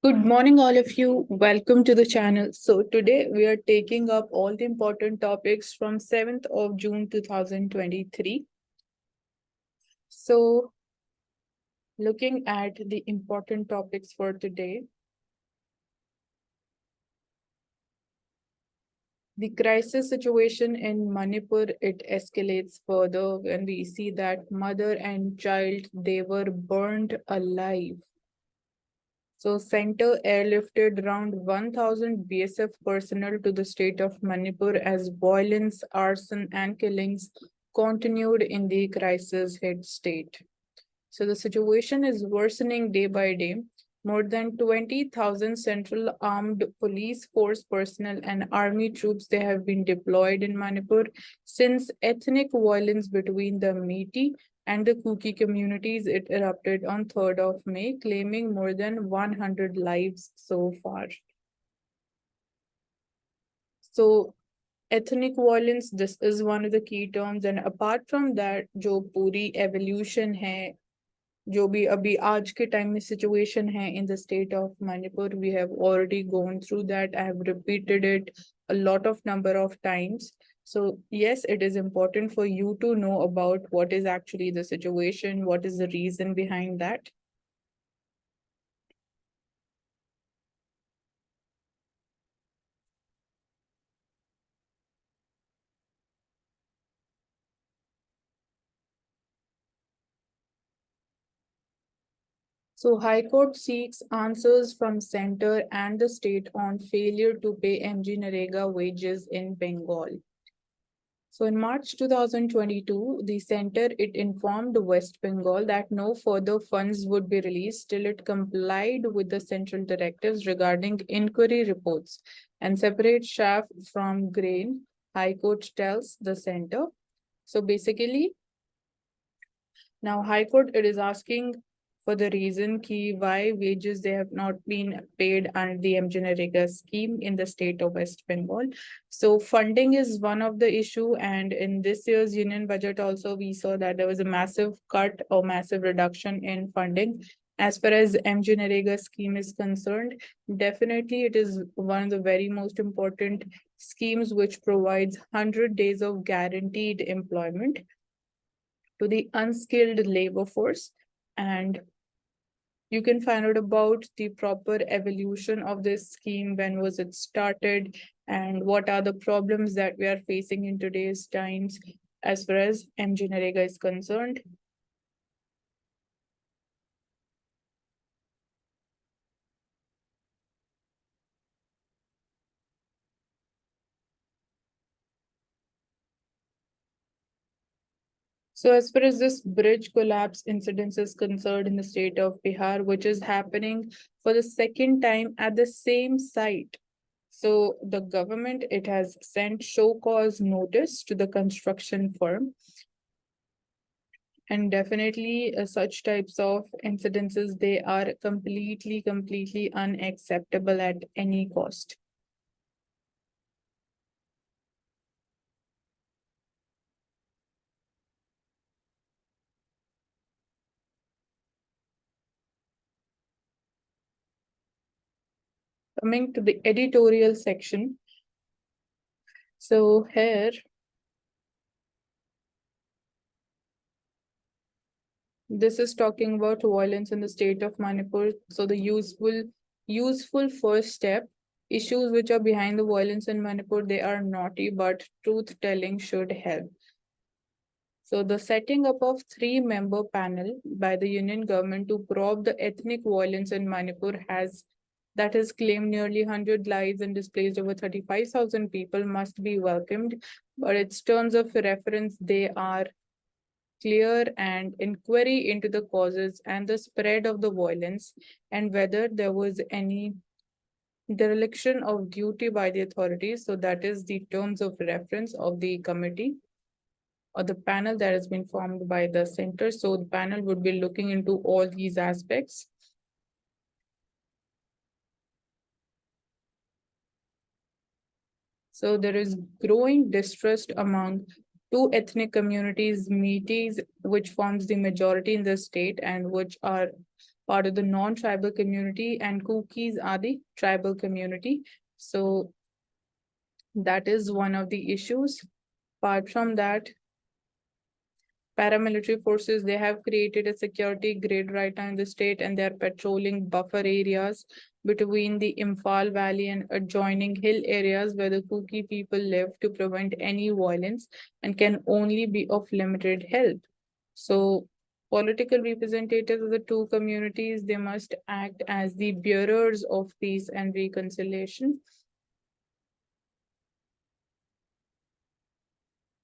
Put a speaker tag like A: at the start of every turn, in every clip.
A: Good morning, all of you. Welcome to the channel. So, today we are taking up all the important topics from 7th of June 2023. So, looking at the important topics for today, the crisis situation in Manipur, it escalates further when we see that mother and child, they were burned alive. So, center airlifted around 1,000 BSF personnel to the state of Manipur as violence, arson, and killings continued in the crisis hit state. So, the situation is worsening day by day. More than 20,000 Central Armed Police Force personnel and army troops they have been deployed in Manipur since ethnic violence between the Meitei and the Kuki communities it erupted on 3rd of May, claiming more than 100 lives so far. So ethnic violence, this is one of the key terms, and apart from that, जो पूरी evolution है, जो भी अभी आज के time में situation है in the state of Manipur, we have already gone through that. I have repeated it a lot of number of times. So yes, it is important for you to know about what is actually the situation, what is the reason behind that. So High Court seeks answers from center and the state on failure to pay MG Narega wages in Bengal. So in March 2022, the center it informed West Bengal that no further funds would be released till it complied with the central directives regarding inquiry reports and separate chaff from grain. High Court tells the center. So basically, now High Court it is asking for the reason key why wages they have not been paid under the MGNREGA scheme in the state of West Bengal. So funding is one of the issue, and in this year's union budget also we saw that there was a massive cut or massive reduction in funding. As far as MGNREGA scheme is concerned, definitely it is one of the very most important schemes which provides 100 days of guaranteed employment to the unskilled labor force, and you can find out about the proper evolution of this scheme, when was it started, and what are the problems that we are facing in today's times as far as MG Narega is concerned. So as far as this bridge collapse incident is concerned in the state of Bihar, which is happening for the second time at the same site. So the government, it has sent show cause notice to the construction firm. And definitely such types of incidences, they are completely unacceptable at any cost. Coming to the editorial section. So here, this is talking about violence in the state of Manipur. So the useful first step, issues which are behind the violence in Manipur, they are naughty, but truth telling should help. So the setting up of 3-member panel by the union government to probe the ethnic violence in Manipur that has claimed nearly 100 lives and displaced over 35,000 people must be welcomed. But its terms of reference, they are clear, and inquiry into the causes and the spread of the violence and whether there was any dereliction of duty by the authorities. So that is the terms of reference of the committee or the panel that has been formed by the center. So the panel would be looking into all these aspects. So there is growing distrust among two ethnic communities, Meiteis, which forms the majority in the state and which are part of the non-tribal community, and Kukis are the tribal community. So that is one of the issues. Apart from that, paramilitary forces, they have created a security grid right now in the state, and they are patrolling buffer areas between the Imphal Valley and adjoining hill areas where the Kuki people live to prevent any violence and can only be of limited help. So political representatives of the two communities, they must act as the bearers of peace and reconciliation.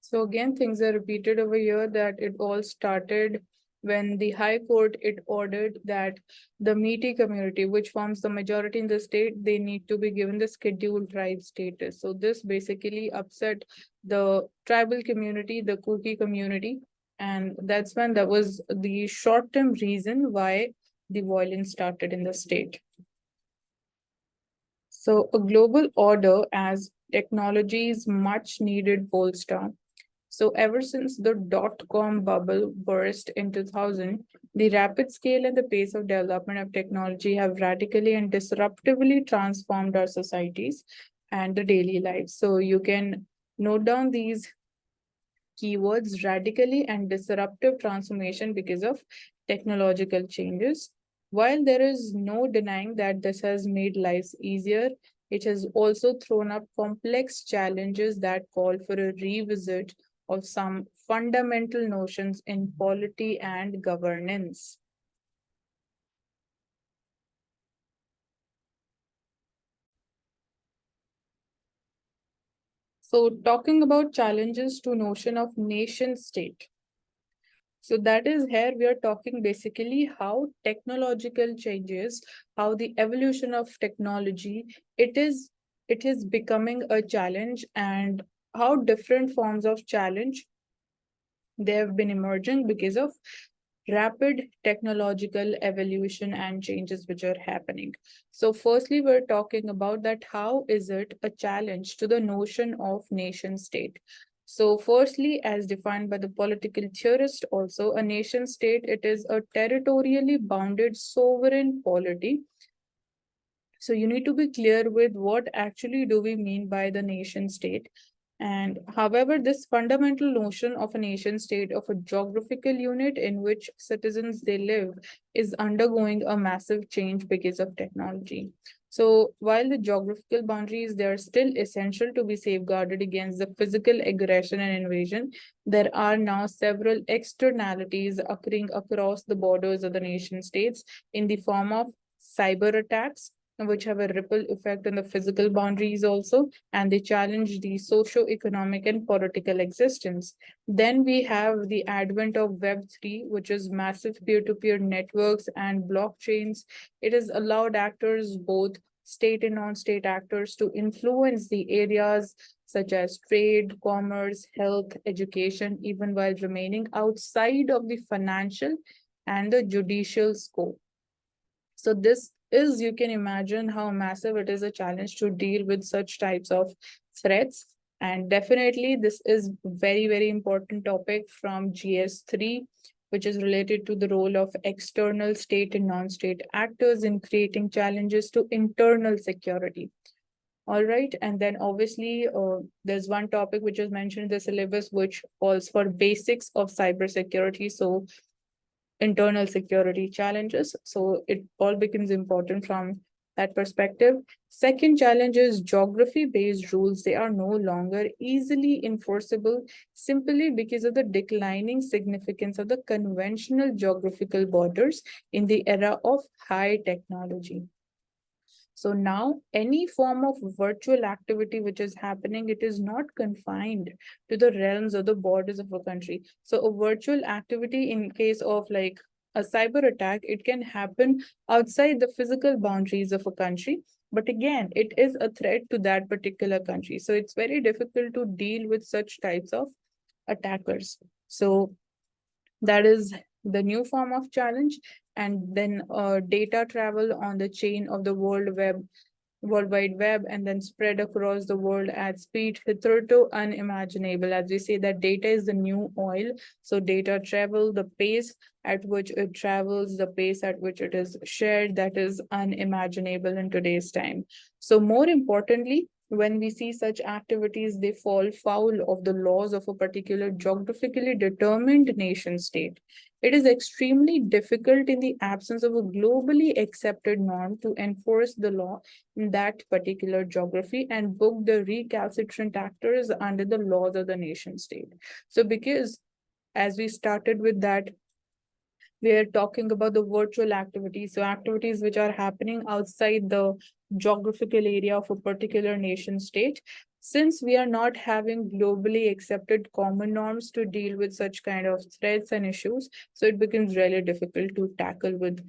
A: So again, things are repeated over here that it all started when the High Court, it ordered that the Metis community, which forms the majority in the state, they need to be given the scheduled tribe status. So this basically upset the tribal community, the Kuki community, and that's when that was the short-term reason why the violence started in the state. So a global order as technology's much needed bolster. So ever since the dot-com bubble burst in 2000, the rapid scale and the pace of development of technology have radically and disruptively transformed our societies and the daily lives. So you can note down these keywords: radically and disruptive transformation because of technological changes. While there is no denying that this has made lives easier, it has also thrown up complex challenges that call for a revisit of some fundamental notions in polity and governance. So, talking about challenges to notion of nation state. So that is here we are talking basically how technological changes, how the evolution of technology, it is becoming a challenge, and how different forms of challenge they have been emerging because of rapid technological evolution and changes which are happening. So firstly, we're talking about that how is it a challenge to the notion of nation state. So firstly, as defined by the political theorist also, a nation state, it is a territorially bounded sovereign polity. So you need to be clear with what actually do we mean by the nation state. And however, this fundamental notion of a nation state, of a geographical unit in which citizens they live, is undergoing a massive change because of technology. So while the geographical boundaries, they are still essential to be safeguarded against the physical aggression and invasion, there are now several externalities occurring across the borders of the nation states in the form of cyber attacks, which have a ripple effect on the physical boundaries also, and they challenge the socio-economic and political existence. Then we have the advent of Web3, which is massive peer-to-peer networks and blockchains. It has allowed actors, both state and non-state actors, to influence the areas such as trade, commerce, health, education, even while remaining outside of the financial and the judicial scope. So this is, you can imagine how massive it is a challenge to deal with such types of threats. And definitely this is very, very important topic from GS3, which is related to the role of external state and non-state actors in creating challenges to internal security. All right. And then obviously, there's one topic which is mentioned in the syllabus, which calls for basics of cybersecurity. So internal security challenges. So it all becomes important from that perspective. Second challenge is geography-based rules. They are no longer easily enforceable simply because of the declining significance of the conventional geographical borders in the era of high technology. So now any form of virtual activity which is happening, it is not confined to the realms or the borders of a country. So a virtual activity in case of like a cyber attack, it can happen outside the physical boundaries of a country. But again, it is a threat to that particular country. So it's very difficult to deal with such types of attackers. So that is the new form of challenge. And then data travel on the chain of the World Web. World Wide Web and then spread across the world at speed hitherto unimaginable. As we say that data is the new oil. So data travel, the pace at which it travels, the pace at which it is shared, that is unimaginable in today's time. So more importantly, when we see such activities, they fall foul of the laws of a particular geographically determined nation state. It is extremely difficult in the absence of a globally accepted norm to enforce the law in that particular geography and book the recalcitrant actors under the laws of the nation state. So, because as we started with that, we are talking about the virtual activities. So, activities which are happening outside the geographical area of a particular nation state. Since we are not having globally accepted common norms to deal with such kind of threats and issues, so it becomes really difficult to tackle with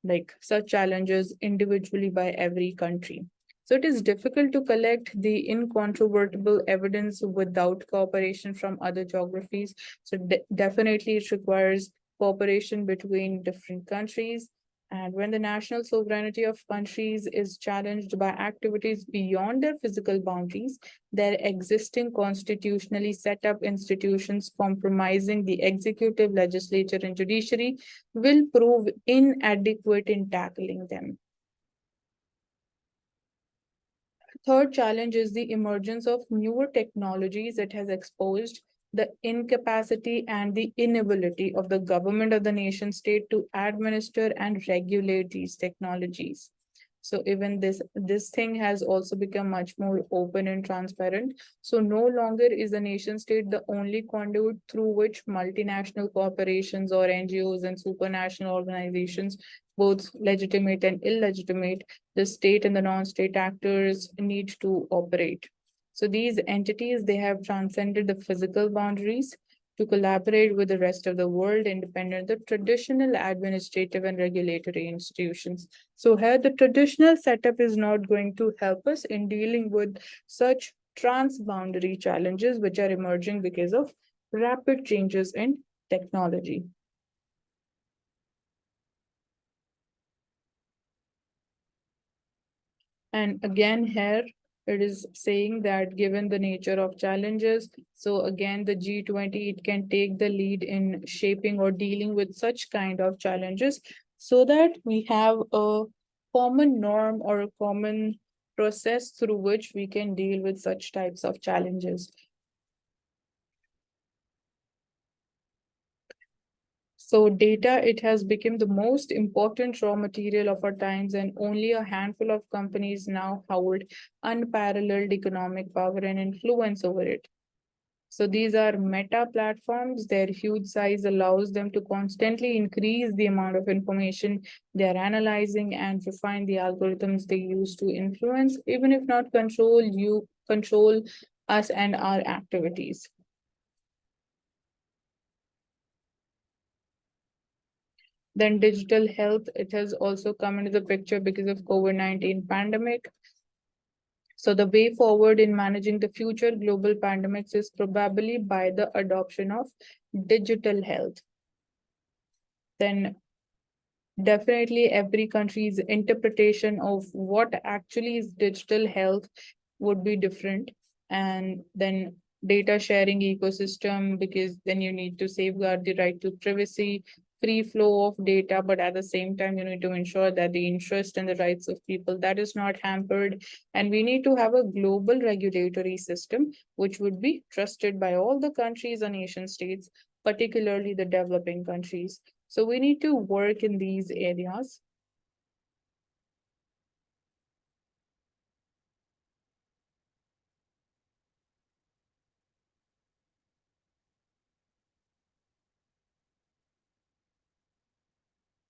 A: like such challenges individually by every country. So it is difficult to collect the incontrovertible evidence without cooperation from other geographies. So definitely it requires cooperation between different countries. And when the national sovereignty of countries is challenged by activities beyond their physical boundaries, their existing constitutionally set up institutions compromising the executive, legislature, and judiciary will prove inadequate in tackling them. Third challenge is the emergence of newer technologies that has exposed the incapacity and the inability of the government of the nation state to administer and regulate these technologies. So even this thing has also become much more open and transparent. So no longer is the nation state the only conduit through which multinational corporations or NGOs and supranational organizations, both legitimate and illegitimate, the state and the non-state actors need to operate. So these entities, they have transcended the physical boundaries to collaborate with the rest of the world independent of the traditional administrative and regulatory institutions. So here the traditional setup is not going to help us in dealing with such transboundary challenges which are emerging because of rapid changes in technology. And again, here it is saying that given the nature of challenges, so again, the G20, it can take the lead in shaping or dealing with such kind of challenges so that we have a common norm or a common process through which we can deal with such types of challenges. So data, it has become the most important raw material of our times, and only a handful of companies now hold unparalleled economic power and influence over it. So these are meta platforms. Their huge size allows them to constantly increase the amount of information they are analyzing and refine the algorithms they use to influence, even if not control us and our activities. Then digital health, it has also come into the picture because of COVID-19 pandemic. So the way forward in managing the future global pandemics is probably by the adoption of digital health. Then definitely every country's interpretation of what actually is digital health would be different. And then data sharing ecosystem, because then you need to safeguard the right to privacy, free flow of data, but at the same time, you need to ensure that the interest and the rights of people that is not hampered. And we need to have a global regulatory system, which would be trusted by all the countries or nation states, particularly the developing countries. So we need to work in these areas.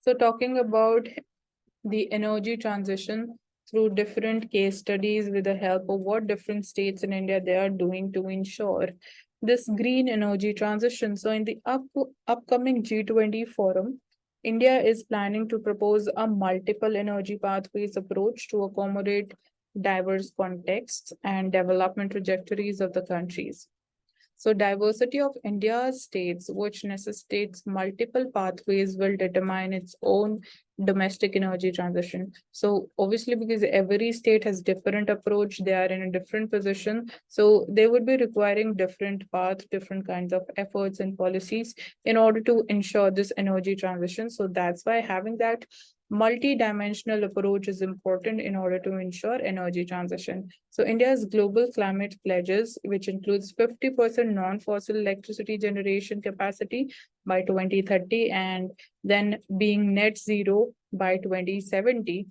A: So talking about the energy transition through different case studies with the help of what different states in India they are doing to ensure this green energy transition. So in the upcoming G20 forum, India is planning to propose a multiple energy pathways approach to accommodate diverse contexts and development trajectories of the countries. So diversity of India's states, which necessitates multiple pathways, will determine its own domestic energy transition. So obviously, because every state has different approach, they are in a different position. So they would be requiring different paths, different kinds of efforts and policies in order to ensure this energy transition. So that's why having that multi-dimensional approach is important in order to ensure energy transition. So India's global climate pledges, which includes 50% non-fossil electricity generation capacity by 2030 and then being net zero by 2070.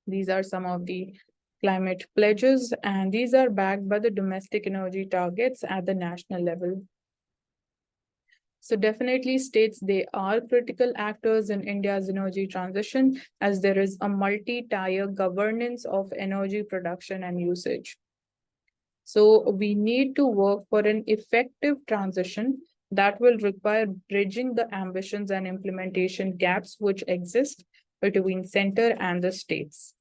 A: These are some of the climate pledges, and these are backed by the domestic energy targets at the national level. So definitely states they are critical actors in India's energy transition as there is a multi-tier governance of energy production and usage. So we need to work for an effective transition that will require bridging the ambitions and implementation gaps which exist between center and the states.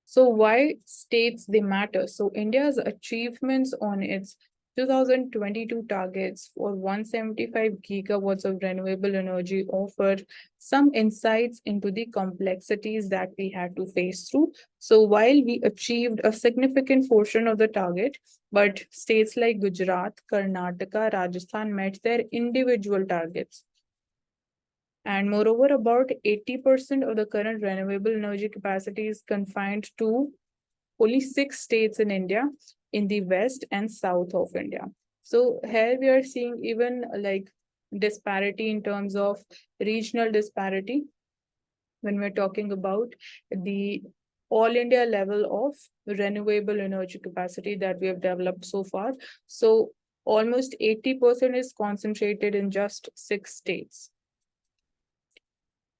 A: So why states they matter? So India's achievements on its 2022 targets for 175 gigawatts of renewable energy offer some insights into the complexities that we had to face through. So while we achieved a significant portion of the target, but states like Gujarat, Karnataka, Rajasthan met their individual targets. And moreover, about 80% of the current renewable energy capacity is confined to only 6 states in India, in the west and south of India. So here we are seeing even like disparity in terms of regional disparity when we're talking about the all India level of renewable energy capacity that we have developed so far. So almost 80% is concentrated in just 6 states.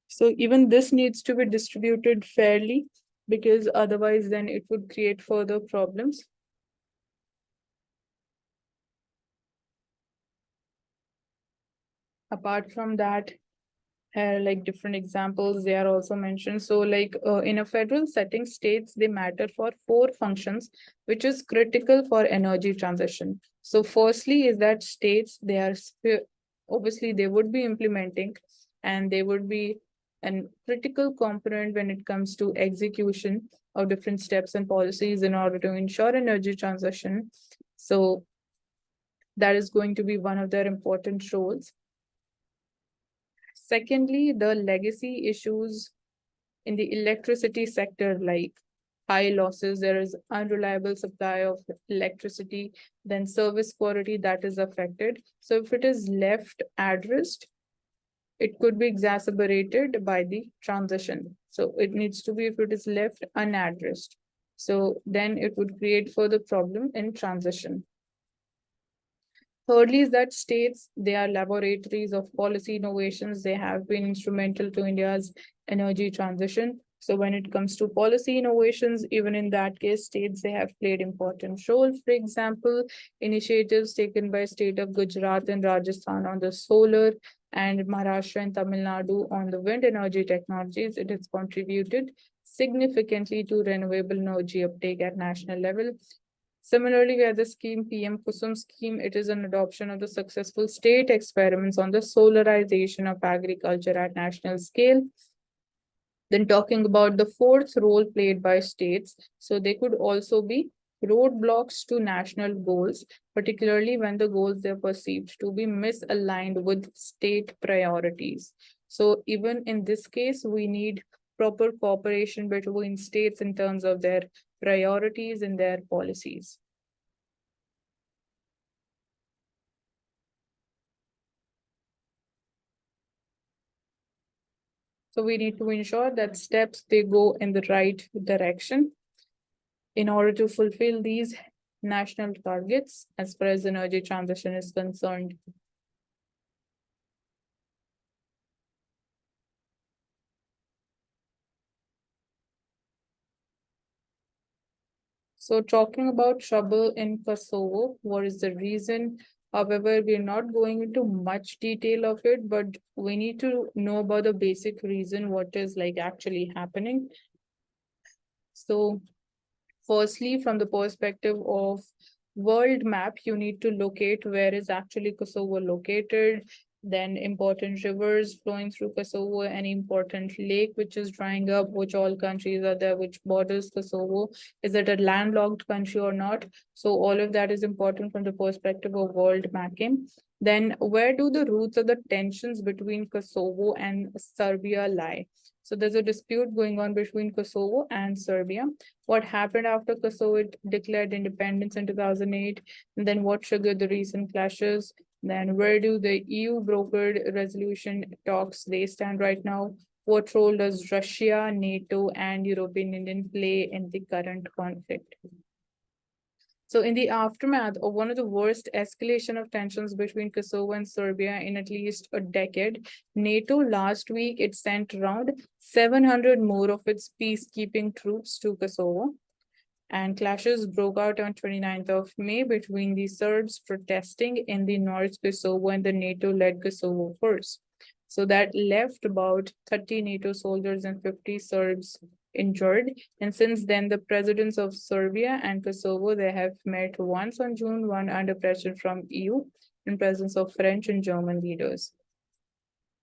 A: So even this needs to be distributed fairly because otherwise then it would create further problems. Apart from that, here like different examples they are also mentioned. So like in a federal setting, states they matter for 4 functions which is critical for energy transition. So firstly is that states they are obviously they would be implementing and they would be a critical component when it comes to execution of different steps and policies in order to ensure energy transition. So that is going to be one of their important roles. Secondly, the legacy issues in the electricity sector, like high losses, there is unreliable supply of electricity, then service quality that is affected. So if it is left addressed, it could be exacerbated by the transition. So it needs to be if it is left unaddressed. So then it would create further problem in transition. Thirdly, is that states, they are laboratories of policy innovations. They have been instrumental to India's energy transition. So when it comes to policy innovations, even in that case, states, they have played important role. For example, initiatives taken by state of Gujarat and Rajasthan on the solar and Maharashtra and Tamil Nadu on the wind energy technologies, it has contributed significantly to renewable energy uptake at national level. Similarly, we have the scheme PM Kusum scheme. It is an adoption of the successful state experiments on the solarization of agriculture at national scale. Then talking about the fourth role played by states. So they could also be roadblocks to national goals, particularly when the goals they're perceived to be misaligned with state priorities. So even in this case, we need proper cooperation between states in terms of their priorities and their policies. So we need to ensure that steps they go in the right direction in order to fulfill these national targets as far as energy transition is concerned. So talking about trouble in Kosovo, what is the reason? However, we're not going into much detail of it, but we need to know about the basic reason, what is like actually happening. So firstly, from the perspective of world map, you need to locate where is actually Kosovo located. then important rivers flowing through Kosovo, any important lake which is drying up, which all countries are there, which borders Kosovo, is it a landlocked country or not? So all of that is important from the perspective of world mapping. Then where do the roots of the tensions between Kosovo and Serbia lie? So there's a dispute going on between Kosovo and Serbia. What happened after Kosovo declared independence in 2008? And then what triggered the recent clashes? Then where do the EU brokered resolution talks they stand right now? What role does Russia, NATO, and European Union play in the current conflict? So in the aftermath of one of the worst escalation of tensions between Kosovo and Serbia in at least a decade, NATO last week it sent around 700 more of its peacekeeping troops to Kosovo, and clashes broke out on 29th of May between the Serbs protesting in the North Kosovo and the NATO-led Kosovo force. So that left about 30 NATO soldiers and 50 Serbs injured. And since then, the presidents of Serbia and Kosovo, they have met once on June 1 under pressure from EU in presence of French and German leaders.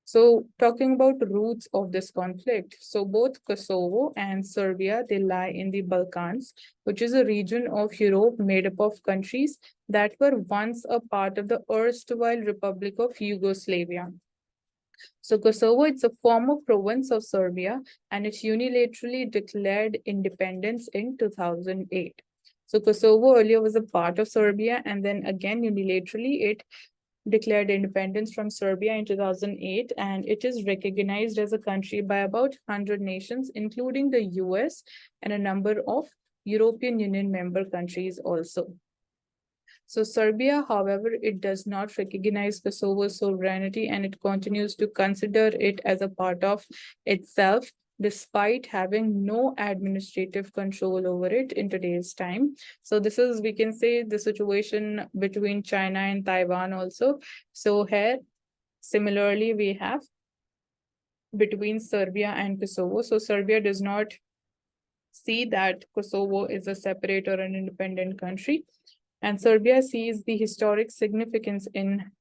A: So talking about the roots of this conflict, so both Kosovo and Serbia, they lie in the Balkans, which is a region of Europe made up of countries that were once a part of the erstwhile Republic of Yugoslavia. So Kosovo, it's a former province of Serbia, and it unilaterally declared independence in 2008. So Kosovo earlier was a part of Serbia, and then again unilaterally it declared independence from Serbia in 2008, and it is recognized as a country by about 100 nations, including the US and a number of European Union member countries also. So Serbia, however, it does not recognize Kosovo's sovereignty, and it continues to consider it as a part of itself, despite having no administrative control over it in today's time. So this is, we can say, the situation between China and Taiwan also. So here, similarly, we have between Serbia and Kosovo. So Serbia does not see that Kosovo is a separate or an independent country, and Serbia sees the historic significance in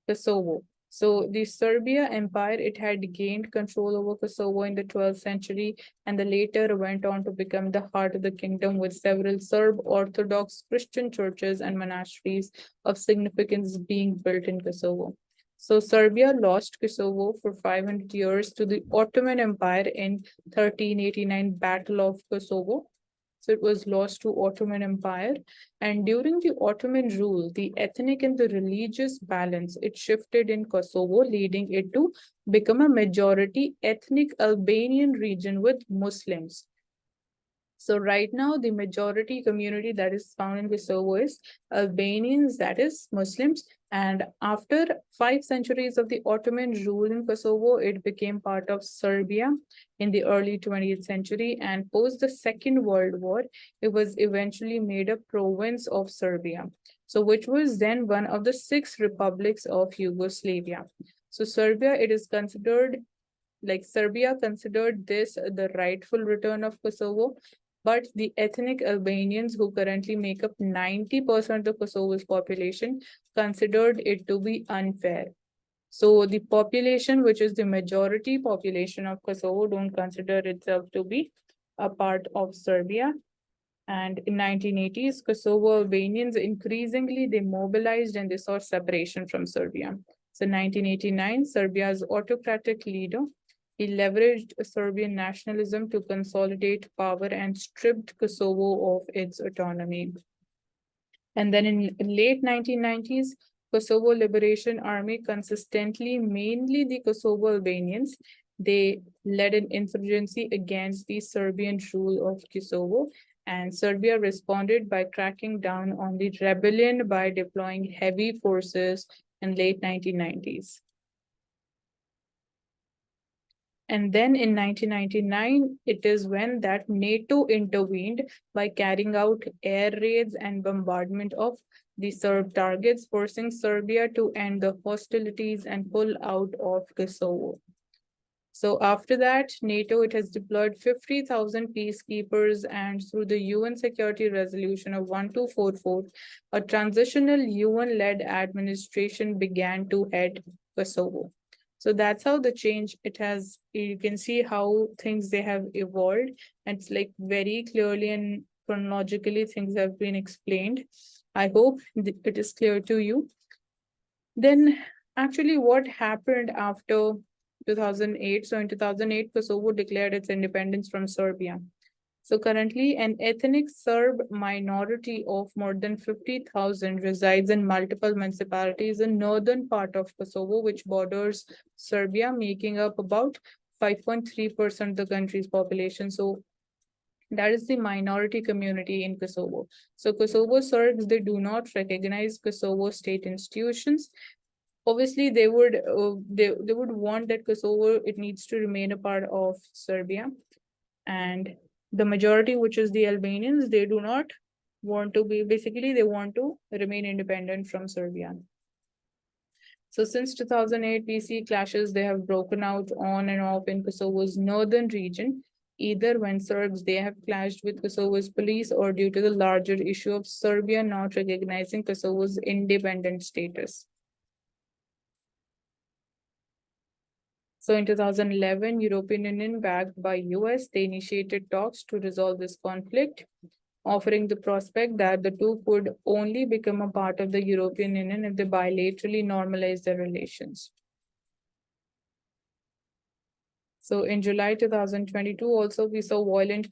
A: Kosovo. So the Serbia Empire, it had gained control over Kosovo in the 12th century, and the later went on to become the heart of the kingdom, with several Serb Orthodox Christian churches and monasteries of significance being built in Kosovo. So Serbia lost Kosovo for 500 years to the Ottoman Empire in 1389 Battle of Kosovo. So it was lost to Ottoman Empire. And during the Ottoman rule, the ethnic and the religious balance, it shifted in Kosovo, leading it to become a majority ethnic Albanian region with Muslims. So right now, the majority community that is found in Kosovo is Albanians, that is Muslims. And after 5 centuries of the Ottoman rule in Kosovo, it became part of Serbia in the early 20th century. And post the Second World War, it was eventually made a province of Serbia. So which was then one of the 6 republics of Yugoslavia. So Serbia, it is considered, like Serbia considered this the rightful return of Kosovo, but the ethnic Albanians, who currently make up 90% of Kosovo's population, considered it to be unfair. So the population, which is the majority population of Kosovo, don't consider itself to be a part of Serbia. And in 1980s, Kosovo Albanians increasingly they mobilized and they sought separation from Serbia. So 1989, Serbia's autocratic leader, he leveraged Serbian nationalism to consolidate power and stripped Kosovo of its autonomy. And then in late 1990s, Kosovo Liberation Army consistently, mainly the Kosovo Albanians, they led an insurgency against the Serbian rule of Kosovo, and Serbia responded by cracking down on the rebellion by deploying heavy forces in late 1990s. And then in 1999, it is when that NATO intervened by carrying out air raids and bombardment of the Serb targets, forcing Serbia to end the hostilities and pull out of Kosovo. So after that, NATO, it has deployed 50,000 peacekeepers, and through the UN Security Resolution of 1244, a transitional UN-led administration began to head Kosovo. So that's how the change it has. You can see how things they have evolved. And it's like very clearly and chronologically things have been explained. I hope it is clear to you. Then, actually, what happened after 2008? So, in 2008, Kosovo declared its independence from Serbia. So, currently, an ethnic Serb minority of more than 50,000 resides in multiple municipalities in northern part of Kosovo, which borders Serbia, making up about 5.3% of the country's population. So, that is the minority community in Kosovo. So Kosovo Serbs, they do not recognize Kosovo state institutions. Obviously, they would want that Kosovo it needs to remain a part of Serbia, and the majority, which is the Albanians, they do not want to be. Basically, they want to remain independent from Serbia. So since 2008, we see clashes they have broken out on and off in Kosovo's northern region, either when Serbs they have clashed with Kosovo's police or due to the larger issue of Serbia not recognizing Kosovo's independent status. So in 2011, European Union backed by US, they initiated talks to resolve this conflict, offering the prospect that the two could only become a part of the European Union if they bilaterally normalize their relations. So in July 2022, also we saw violent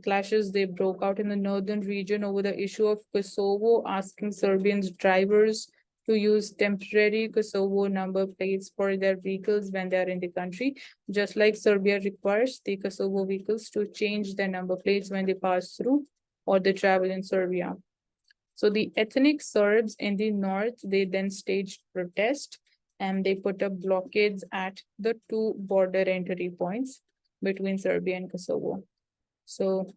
A: clashes. They broke out in the northern region over the issue of Kosovo asking Serbian drivers to use temporary Kosovo number plates for their vehicles when they are in the country, just like Serbia requires the Kosovo vehicles to change their number plates when they pass through or they travel in Serbia. So the ethnic Serbs in the north, they then staged protest and they put up blockades at the two border entry points between Serbia and Kosovo. So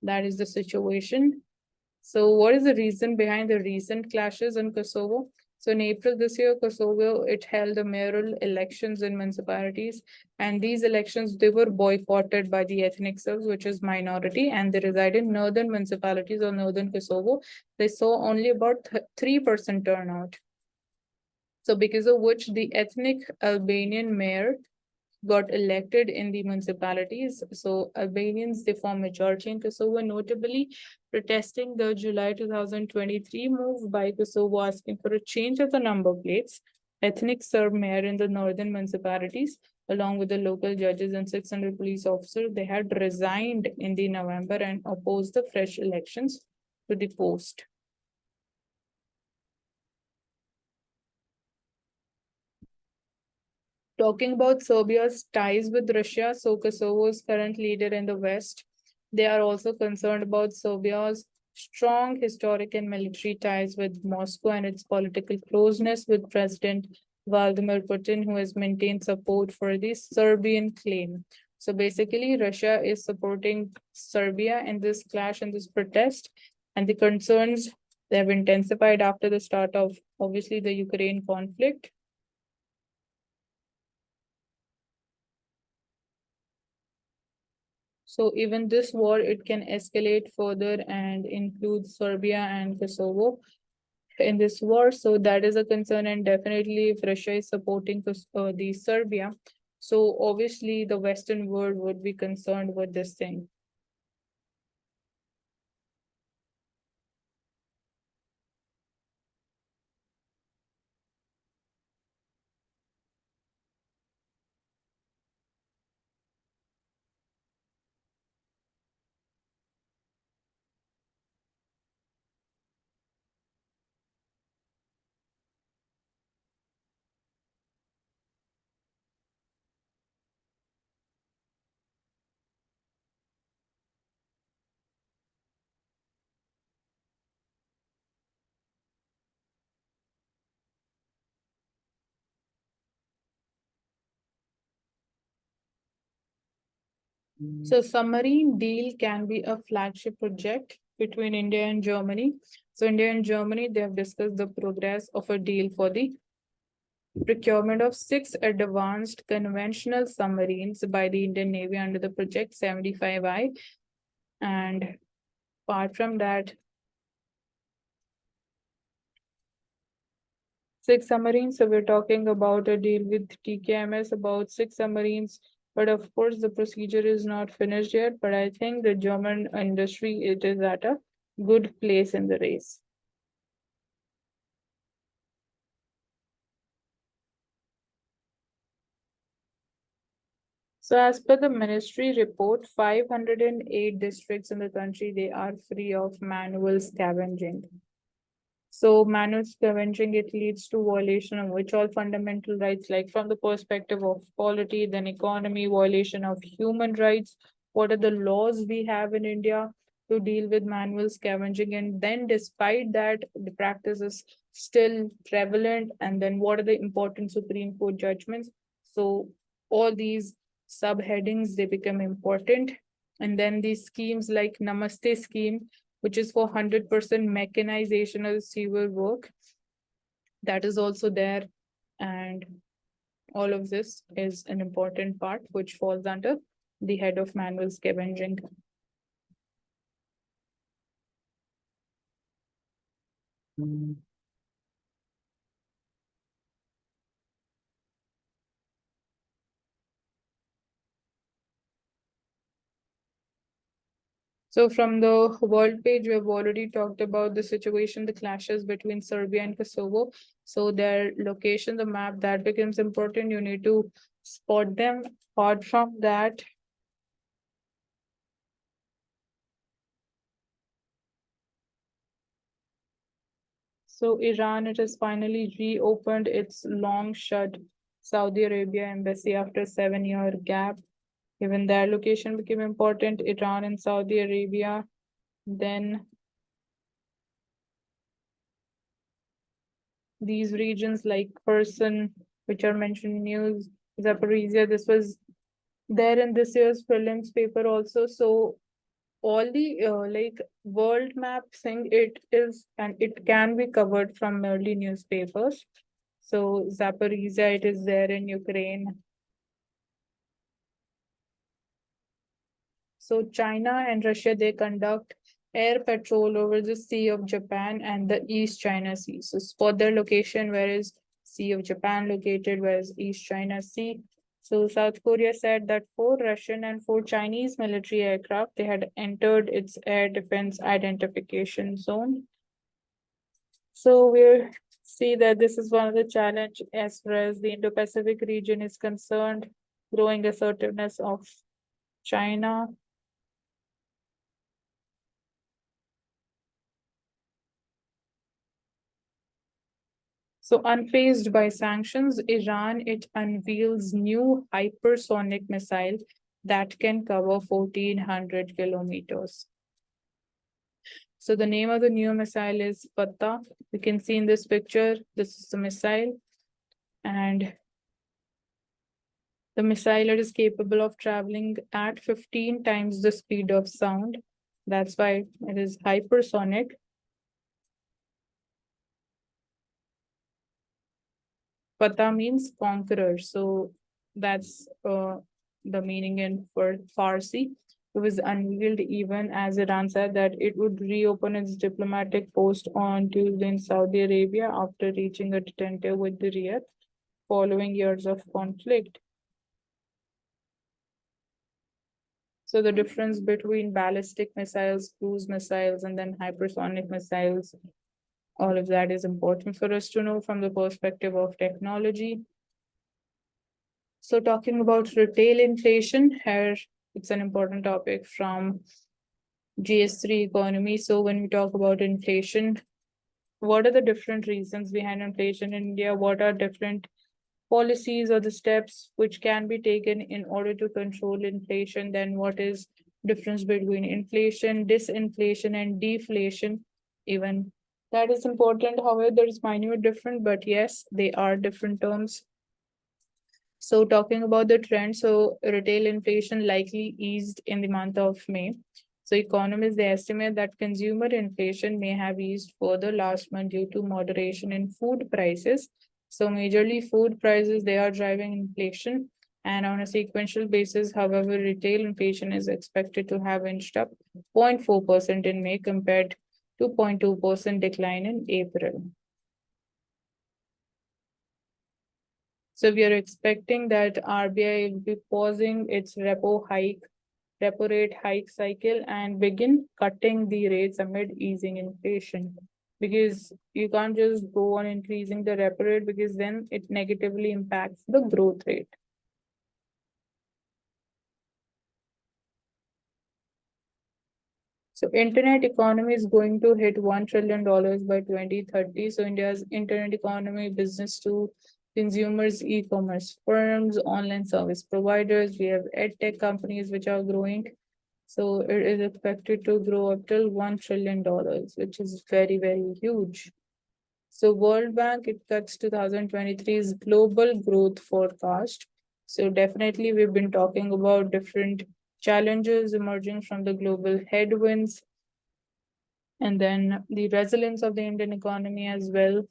A: that is the situation. So what is the reason behind the recent clashes in Kosovo? So in April this year, Kosovo, it held the mayoral elections in municipalities. And these elections, they were boycotted by the ethnic Serbs, which is minority, and they reside in northern municipalities or northern Kosovo. They saw only about 3% turnout. So because of which the ethnic Albanian mayor got elected in the municipalities. So Albanians, they form majority in Kosovo, notably protesting the July 2023 move by Kosovo asking for a change of the number plates. Ethnic Serb mayor in the northern municipalities, along with the local judges and 600 police officers, they had resigned in the November and opposed the fresh elections to the post. Talking about Serbia's ties with Russia, so Kosovo's current leader in the West, they are also concerned about Serbia's strong historic and military ties with Moscow and its political closeness with President Vladimir Putin, who has maintained support for the Serbian claim. So basically, Russia is supporting Serbia in this clash and this protest, and the concerns they have intensified after the start of obviously the Ukraine conflict. So even this war, it can escalate further and include Serbia and Kosovo in this war. So that is a concern, and definitely if Russia is supporting the Serbia, so obviously the Western world would be concerned with this thing. So submarine deal can be a flagship project between India and Germany. So India and Germany, they have discussed the progress of a deal for the procurement of 6 advanced conventional submarines by the Indian Navy under the Project 75I. And apart from that, Six submarines. So we're talking about a deal with TKMS about six submarines. But of course, the procedure is not finished yet. But I think the German industry, it is at a good place in the race. So as per the ministry report, 508 districts in the country, they are free of manual scavenging. So manual scavenging, it leads to violation of which all fundamental rights, like from the perspective of polity, then economy, violation of human rights. What are the laws we have in India to deal with manual scavenging? And then despite that, the practice is still prevalent. And then what are the important Supreme Court judgments? So all these subheadings, they become important. And then these schemes like Namaste scheme, which is for 100% mechanization of the civil work. That is also there. And all of this is an important part which falls under the head of manual scavenging. So from the world page, we have already talked about the situation, the clashes between Serbia and Kosovo. So their location, the map, that becomes important. You need to spot them. Apart from that, so Iran, it has finally reopened its long shut Saudi Arabia embassy after 7-year gap. Even their location became important, Iran and Saudi Arabia. Then these regions like Kherson, which are mentioned in news, Zaporizhia, this was there in this year's prelims paper also. So all the like world map thing, it is, and it can be covered from merely newspapers. So Zaporizhia, it is there in Ukraine. So China and Russia, they conduct air patrol over the Sea of Japan and the East China Sea. So spot their location, where is Sea of Japan located, where is East China Sea. So South Korea said that 4 Russian and 4 Chinese military aircraft, they had entered its air defense identification zone. So we see that this is one of the challenge as far as the Indo-Pacific region is concerned, growing assertiveness of China. So unfazed by sanctions, Iran, it unveils new hypersonic missile that can cover 1,400 kilometers. So the name of the new missile is Fatah. You can see in this picture, this is the missile. And the missile is capable of traveling at 15 times the speed of sound. That's why it is hypersonic. Fatah means conqueror. So that's the meaning in for Farsi. It was unveiled even as Iran said that it would reopen its diplomatic post on Tuesday in Saudi Arabia after reaching a tentative with the Riyadh following years of conflict. So the difference between ballistic missiles, cruise missiles, and then hypersonic missiles, all of that is important for us to know from the perspective of technology. So talking about retail inflation, here it's an important topic from GS3 economy. So when we talk about inflation, what are the different reasons behind inflation in India? What are different policies or the steps which can be taken in order to control inflation? Then what is difference between inflation, disinflation, and deflation? Even that is important. However, there is minute difference, but yes, they are different terms. So talking about the trend, so retail inflation likely eased in the month of May. So economists, they estimate that consumer inflation may have eased further last month due to moderation in food prices. So majorly food prices, they are driving inflation. And on a sequential basis, however, retail inflation is expected to have inched up 0.4% in May, compared to 0.2% decline in April. So we are expecting that RBI will be pausing its repo rate hike cycle and begin cutting the rates amid easing inflation. Because you can't just go on increasing the repo rate because then it negatively impacts the growth rate. So internet economy is going to hit $1 trillion by 2030. So India's internet economy, business to consumers, e-commerce firms, online service providers. We have edtech companies which are growing. So it is expected to grow up till $1 trillion, which is very, very huge. So World Bank, it cuts 2023's global growth forecast. So definitely we've been talking about different challenges emerging from the global headwinds and then the resilience of the Indian economy as well.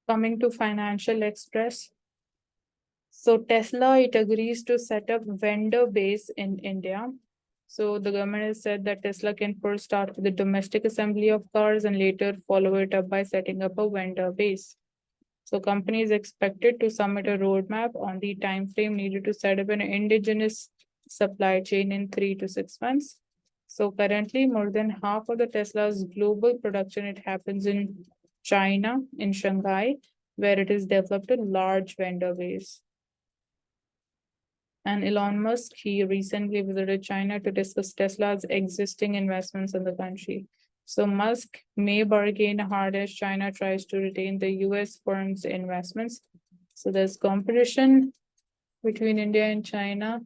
A: Coming to Financial Express. So Tesla, it agrees to set up vendor base in India. So the government has said that Tesla can first start with the domestic assembly of cars and later follow it up by setting up a vendor base. So company is expected to submit a roadmap on the time frame needed to set up an indigenous supply chain in 3 to 6 months. So currently, more than half of the Tesla's global production, it happens in China, in Shanghai, where it is developed a large vendor base. And Elon Musk, he recently visited China to discuss Tesla's existing investments in the country. So Musk may bargain hard as China tries to retain the US firm's investments. So there's competition between India and China.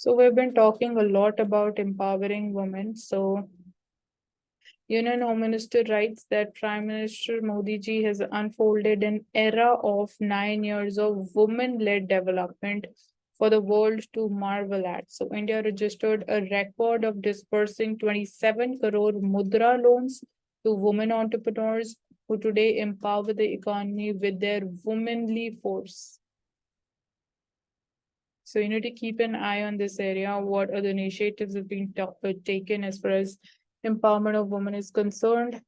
A: So we've been talking a lot about empowering women. So Union Home Minister writes that Prime Minister Modi ji has unfolded an era of 9 years of women-led development for the world to marvel at. So India registered a record of disbursing 27 crore mudra loans to women entrepreneurs who today empower the economy with their womanly force. So you need to keep an eye on this area. What other initiatives have been taken as far as empowerment of women is concerned?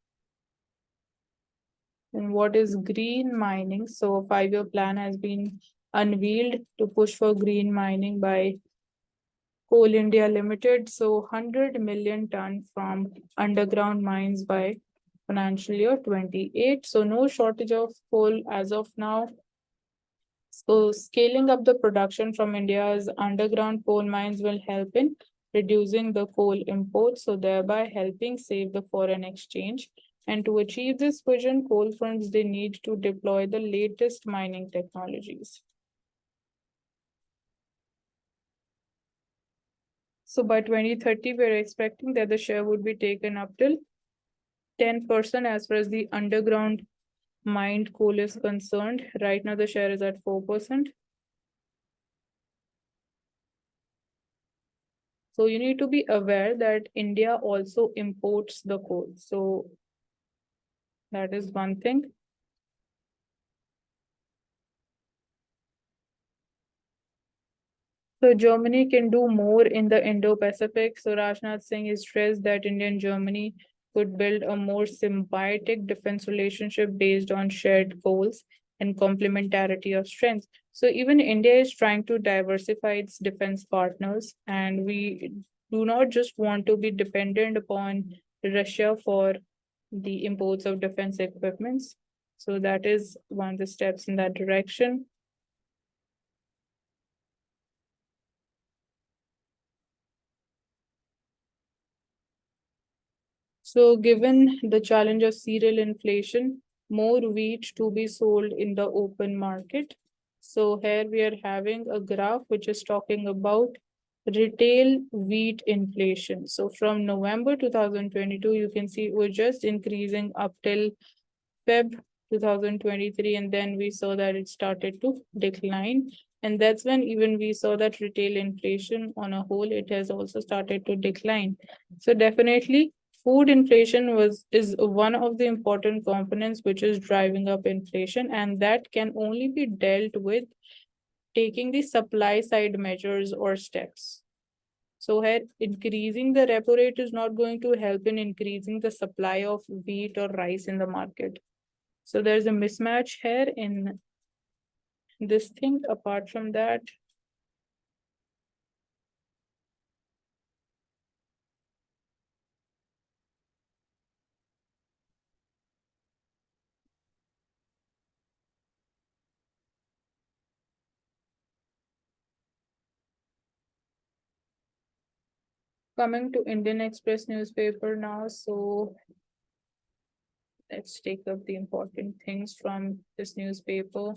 A: And what is green mining? So a 5-year plan has been unveiled to push for green mining by Coal India Limited. So 100 million ton from underground mines by financial year 28. So no shortage of coal as of now. So scaling up the production from India's underground coal mines will help in reducing the coal imports, so thereby helping save the foreign exchange. And to achieve this vision, coal firms, they need to deploy the latest mining technologies. So by 2030, we're expecting that the share would be taken up till 10% as far as the underground mined coal is concerned. Right now, the share is at 4%. So you need to be aware that India also imports the coal. So that is one thing. So Germany can do more in the Indo-Pacific. So Rajnath Singh has stressed that India and Germany could build a more symbiotic defense relationship based on shared goals and complementarity of strengths. So even India is trying to diversify its defense partners, and we do not just want to be dependent upon Russia for the imports of defense equipments. So that is one of the steps in that direction. So given the challenge of cereal inflation, more wheat to be sold in the open market. So here we are having a graph which is talking about retail wheat inflation. So from November 2022, you can see it was just increasing up till Feb 2023, and then we saw that it started to decline. And that's when even we saw that retail inflation on a whole, it has also started to decline. So definitely food inflation is one of the important components which is driving up inflation, and that can only be dealt with taking the supply side measures or steps. So here, increasing the repo rate is not going to help in increasing the supply of wheat or rice in the market. So there's a mismatch here in this thing. Apart from that, coming to Indian Express newspaper now. So let's take up the important things from this newspaper.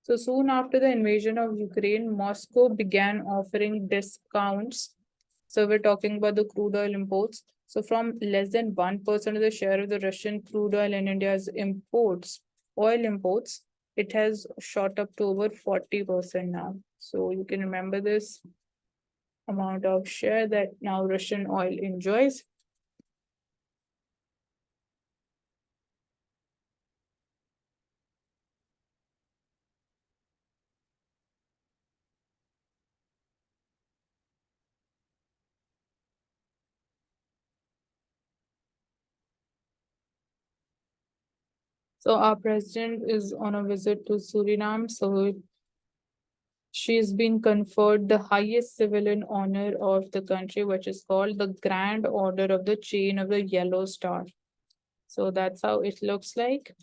A: So soon after the invasion of Ukraine, Moscow began offering discounts. So we're talking about the crude oil imports. So from less than 1% of the share of the Russian crude oil in India's imports, oil imports, it has shot up to over 40% now. So you can remember this amount of share that now Russian oil enjoys. So our president is on a visit to Suriname. So she's been conferred the highest civilian honor of the country, which is called the Grand Order of the Chain of the Yellow Star. So that's how it looks like.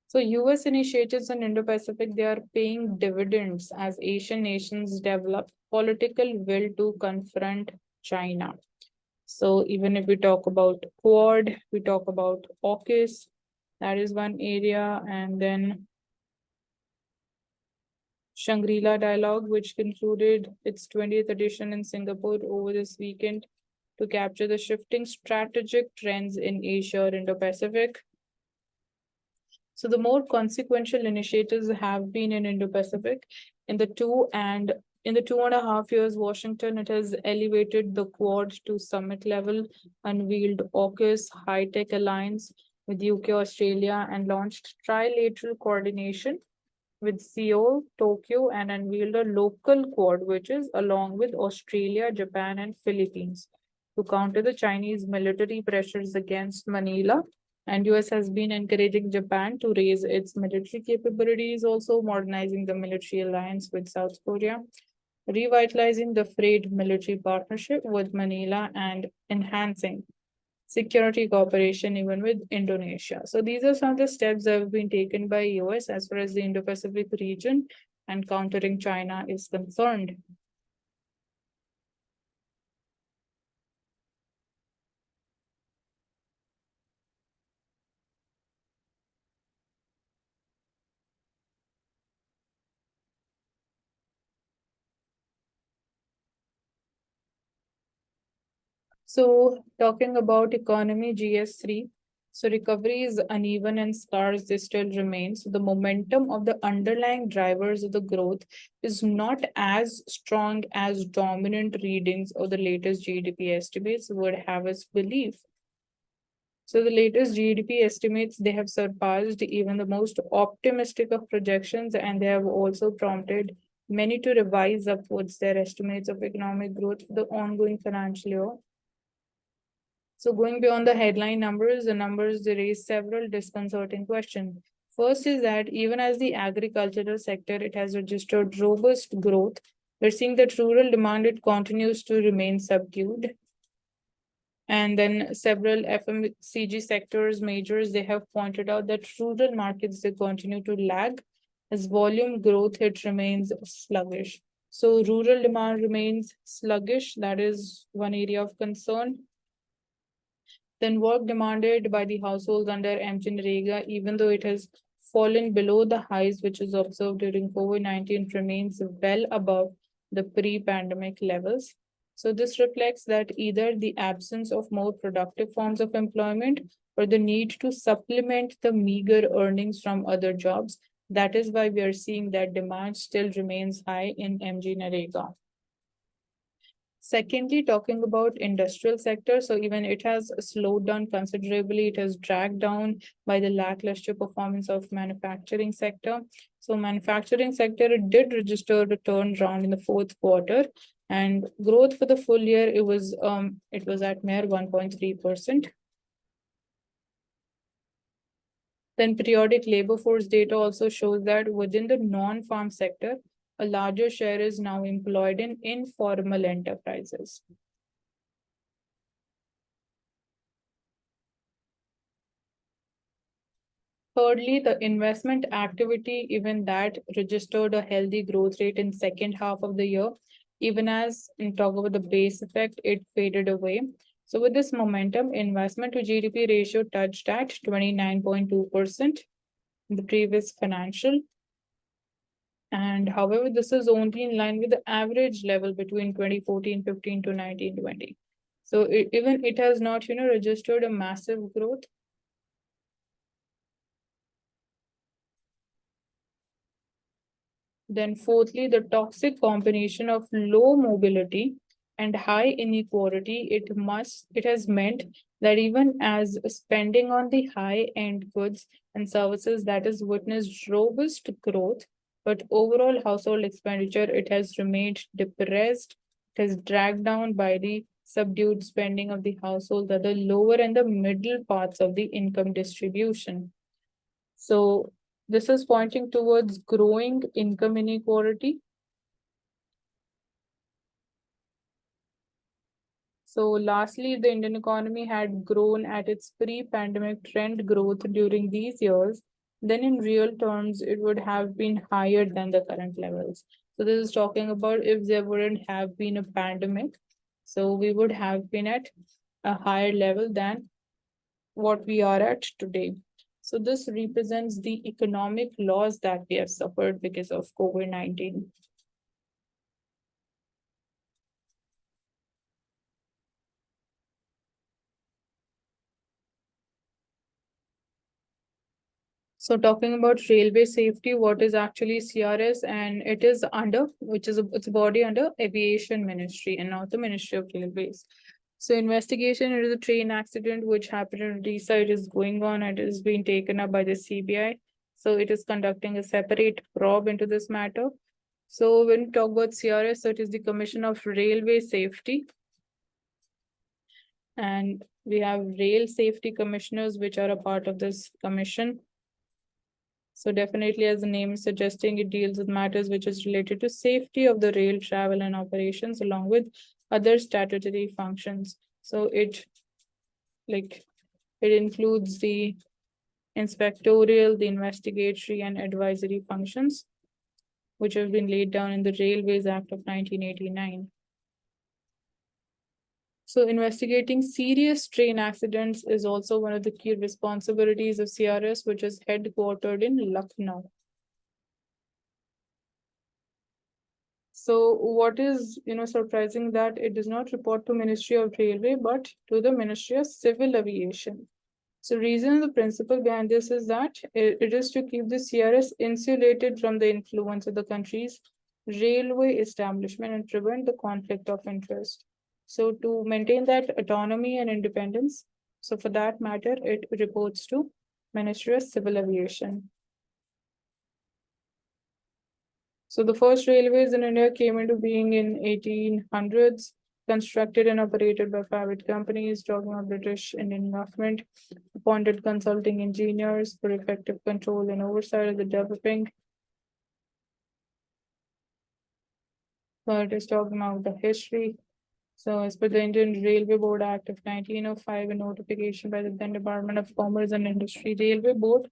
A: So US initiatives in Indo-Pacific, they are paying dividends as Asian nations develop political will to confront China. So even if we talk about Quad, we talk about AUKUS, that is one area, and then Shangri-La Dialogue, which concluded its 20th edition in Singapore over this weekend to capture the shifting strategic trends in Asia or Indo-Pacific. So the more consequential initiatives have been in Indo-Pacific. In the 2.5 years, Washington, it has elevated the Quad to summit level, unveiled AUKUS high-tech alliance with UK, Australia, and launched trilateral coordination with Seoul, Tokyo, and unveiled a local Quad, which is along with Australia, Japan, and Philippines to counter the Chinese military pressures against Manila. And US has been encouraging Japan to raise its military capabilities, also modernizing the military alliance with South Korea, revitalizing the frayed military partnership with Manila, and enhancing security cooperation even with Indonesia. So these are some of the steps that have been taken by US as far as the Indo-Pacific region and countering China is concerned. So talking about economy GS3, so recovery is uneven and scars they still remain. So the momentum of the underlying drivers of the growth is not as strong as dominant readings or the latest GDP estimates would have us believe. So the latest GDP estimates, they have surpassed even the most optimistic of projections, and they have also prompted many to revise upwards their estimates of economic growth for the ongoing financial year. So going beyond the headline numbers, the numbers they raise several disconcerting questions. First is that even as the agricultural sector, it has registered robust growth. We're seeing that rural demand it continues to remain subdued. And then several FMCG sectors majors they have pointed out that rural markets they continue to lag as volume growth it remains sluggish. So rural demand remains sluggish. That is one area of concern. Then work demanded by the households under MGNREGA, even though it has fallen below the highs which is observed during COVID-19, remains well above the pre-pandemic levels. So this reflects that either the absence of more productive forms of employment or the need to supplement the meager earnings from other jobs. That is why we are seeing that demand still remains high in MGNREGA. Secondly, talking about industrial sector, so even it has slowed down considerably. It has dragged down by the lackluster performance of manufacturing sector. So manufacturing sector it did register a turnaround in the fourth quarter, and growth for the full year it was at mere 1.3%. Then periodic labor force data also shows that within the non-farm sector, a larger share is now employed in informal enterprises. Thirdly, the investment activity, even that registered a healthy growth rate in second half of the year, even as in talk about the base effect, it faded away. So with this momentum, investment to GDP ratio touched at 29.2% in the previous financial. And however, this is only in line with the average level between 2014-15 to 19-20. So even it has not, registered a massive growth. Then fourthly, the toxic combination of low mobility and high inequality, it has meant that even as spending on the high-end goods and services that has witnessed robust growth, but overall household expenditure, it has remained depressed. It has dragged down by the subdued spending of the household at the lower and the middle parts of the income distribution. So this is pointing towards growing income inequality. So lastly, the Indian economy had grown at its pre-pandemic trend growth during these years. Then in real terms, it would have been higher than the current levels. So this is talking about if there wouldn't have been a pandemic, so we would have been at a higher level than what we are at today. So this represents the economic loss that we have suffered because of COVID-19. So talking about railway safety, what is actually CRS, and it is under, which is it's a body under Aviation Ministry and not the Ministry of Railways. So investigation into the train accident which happened in Odisha, it is going on and it is being taken up by the CBI. So it is conducting a separate probe into this matter. So when we talk about CRS, so it is the Commission of Railway Safety. And we have rail safety commissioners, which are a part of this commission. So definitely, as the name is suggesting, it deals with matters which is related to safety of the rail travel and operations along with other statutory functions. So it includes the inspectorial, the investigatory and advisory functions, which have been laid down in the Railways Act of 1989. So investigating serious train accidents is also one of the key responsibilities of CRS, which is headquartered in Lucknow. So what is surprising that it does not report to Ministry of Railway, but to the Ministry of Civil Aviation. So reason the principle behind this is that it is to keep the CRS insulated from the influence of the country's railway establishment and prevent the conflict of interest. So to maintain that autonomy and independence, so for that matter, it reports to Ministry of Civil Aviation. So the first railways in India came into being in 1800s. constructed and operated by private companies, talking about British Indian government, appointed consulting engineers for effective control and oversight of the developing. So it is talking about the history. So as per the Indian Railway Board Act of 1905, a notification by the then Department of Commerce and Industry, Railway Board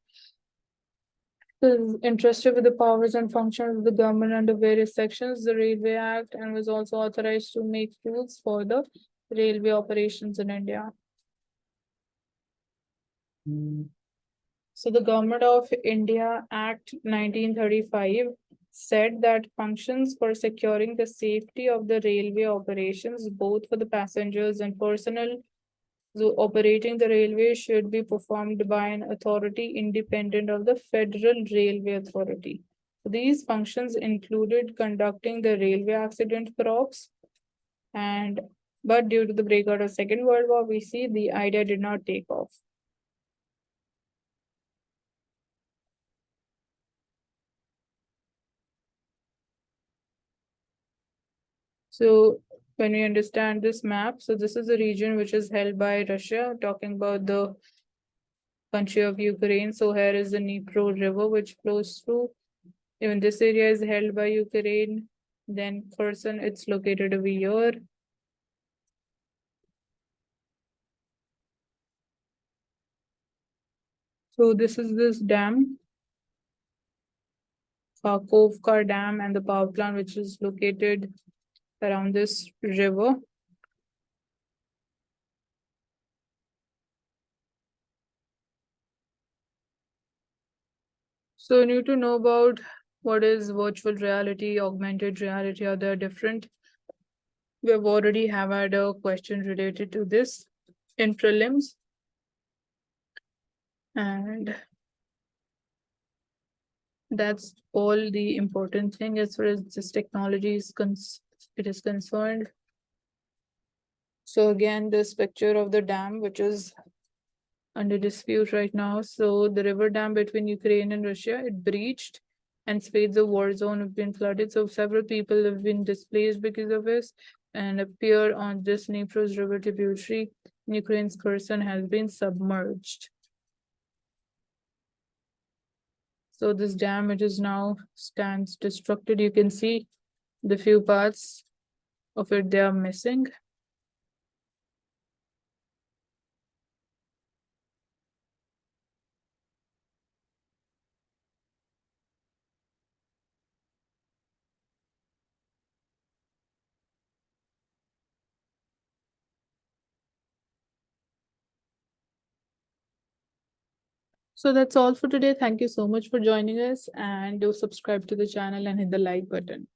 A: is entrusted with the powers and functions of the government under various sections of the Railway Act, and was also authorized to make rules for the railway operations in India. So the Government of India Act 1935 said that functions for securing the safety of the railway operations, both for the passengers and personnel operating the railway, should be performed by an authority independent of the Federal Railway Authority. These functions included conducting the railway accident probes, but due to the breakout of Second World War, we see the idea did not take off. So when we understand this map, so this is a region which is held by Russia, talking about the country of Ukraine. So here is the Dnipro River, which flows through. Even this area is held by Ukraine. Then Kherson, it's located over here. So this is this dam, Kharkovka Dam, and the power plant, which is located around this river. So you need to know about what is virtual reality, augmented reality, are they different? We have already had a question related to this in prelims. And that's all the important thing as far as this technology is concerned. So again, this picture of the dam, which is under dispute right now. So the river dam between Ukraine and Russia, it breached and space the war zone have been flooded. So several people have been displaced because of this and appear on this Dnipro's river tributary. Ukraine's Kherson has been submerged. So this dam, it is now stands destructed. You can see the few parts of it, they are missing. So that's all for today. Thank you so much for joining us, and do subscribe to the channel and hit the like button.